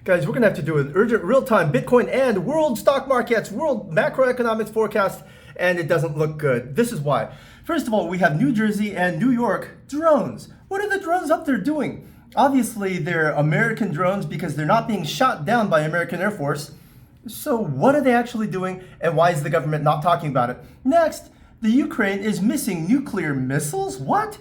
Guys, we're going to have to do an urgent real-time Bitcoin and world stock markets, world macroeconomics forecast, and it doesn't look good. This is why. First of all, we have New Jersey and New York drones. What are the drones up there doing? Obviously, they're American drones because they're not being shot down by American Air Force. So what are they actually doing, and why is the government not talking about it? Next, the Ukraine is missing nuclear missiles? What?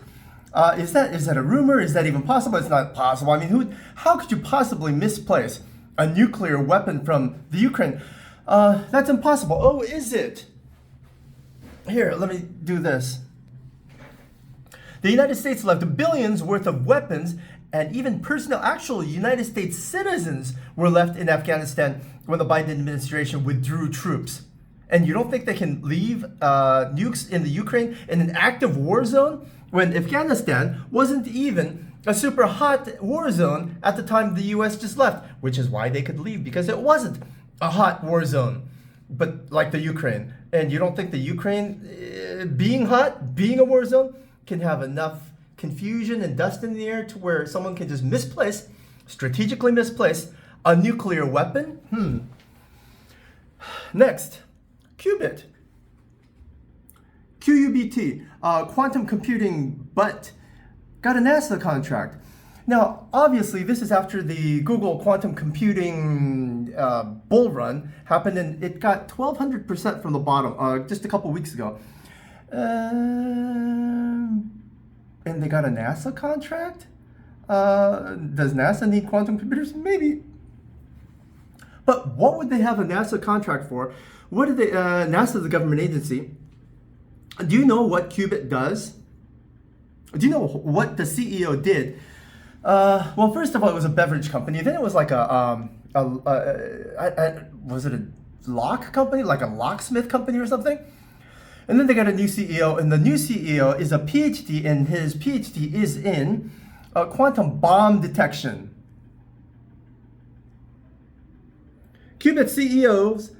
Is that a rumor? Is that even possible? It's not possible. I mean, how could you possibly misplace a nuclear weapon from the Ukraine? That's impossible. Oh, is it? Here, let me do this. The United States left billions worth of weapons and even personnel, actual United States citizens, were left in Afghanistan when the Biden administration withdrew troops. And you don't think they can leave nukes in the Ukraine in an active war zone when Afghanistan wasn't even a super hot war zone at the time the US just left, which is why they could leave, because it wasn't a hot war zone, but like the Ukraine. And you don't think the Ukraine, being hot, being a war zone, can have enough confusion and dust in the air to where someone can just strategically misplace a nuclear weapon? Next, Qubit. QUBT, quantum computing, but got a NASA contract. Now, obviously, this is after the Google quantum computing bull run happened, and it got 1,200% from the bottom just a couple weeks ago. And they got a NASA contract? Does NASA need quantum computers? Maybe. But what would they have a NASA contract for? What did they, NASA is a government agency. Do you know what Qubit does? Do you know what the CEO did? Well, first of all, it was a beverage company. Then it was like was it a lock company, like a locksmith company or something? And then they got a new CEO, and the new CEO is a PhD, and his PhD is in quantum bomb detection. Qubit CEO's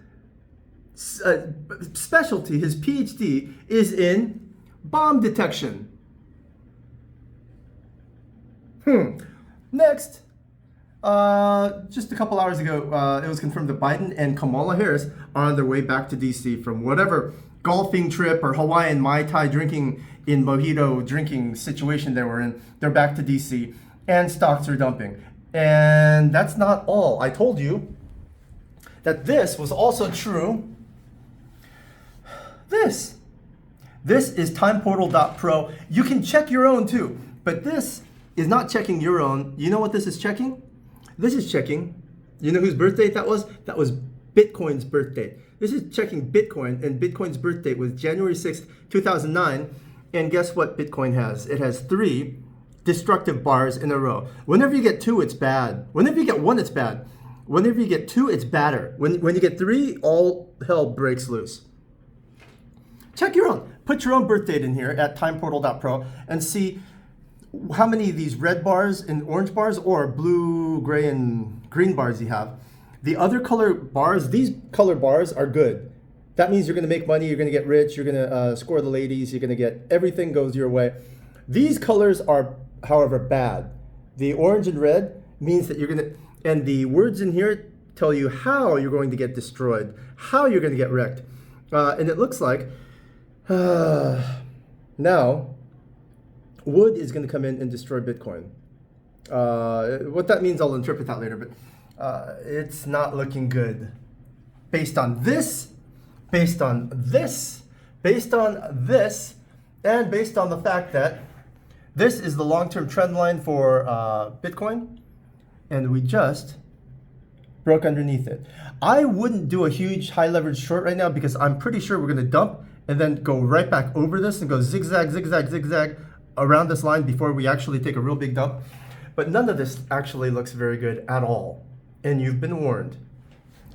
specialty, his PhD, is in bomb detection. Next, just a couple hours ago, it was confirmed that Biden and Kamala Harris are on their way back to DC from whatever golfing trip or Hawaiian Mai Tai drinking in mojito drinking situation they were in. They're back to DC, and stocks are dumping. And that's not all. I told you that this was also true. This is timeportal.pro. You can check your own too, but this is not checking your own. You know what this is checking? This is checking, you know whose birthday that was? That was Bitcoin's birthday. This is checking Bitcoin, and Bitcoin's birthday was January 6th, 2009. And guess what Bitcoin has? It has 3 destructive bars in a row. Whenever you get 2, it's bad. Whenever you get 1, it's bad. Whenever you get 2, it's badder. When you get 3, all hell breaks loose. Check your own. Put your own birth date in here at timeportal.pro and see how many of these red bars and orange bars or blue, gray, and green bars you have. The other color bars, these color bars are good. That means you're going to make money, you're going to get rich, you're going to score the ladies, you're going to get everything goes your way. These colors are, however, bad. The orange and red means that you're going to, and the words in here tell you how you're going to get destroyed, how you're going to get wrecked. And it looks like now wood is going to come in and destroy Bitcoin. What that means, I'll interpret that later, but it's not looking good. Based on this, based on this, based on this, and based on the fact that this is the long-term trend line for Bitcoin, and we just broke underneath it. I wouldn't do a huge high leverage short right now because I'm pretty sure we're going to dump and then go right back over this and go zigzag, zigzag, zigzag around this line before we actually take a real big dump. But none of this actually looks very good at all. And you've been warned.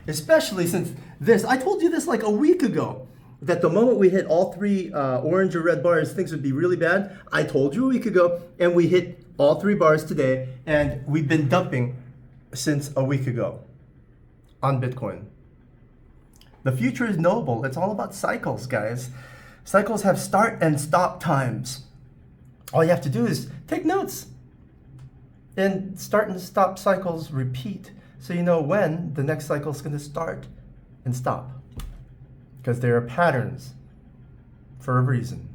Especially since this, I told you this like a week ago, that the moment we hit all 3 orange or red bars, things would be really bad. I told you a week ago, and we hit all 3 bars today, and we've been dumping since a week ago on Bitcoin. The future is noble. It's all about cycles, guys. Cycles have start and stop times. All you have to do is take notes. And start and stop cycles repeat. so you know when the next cycle is going to start and stop. Because there are patterns for a reason.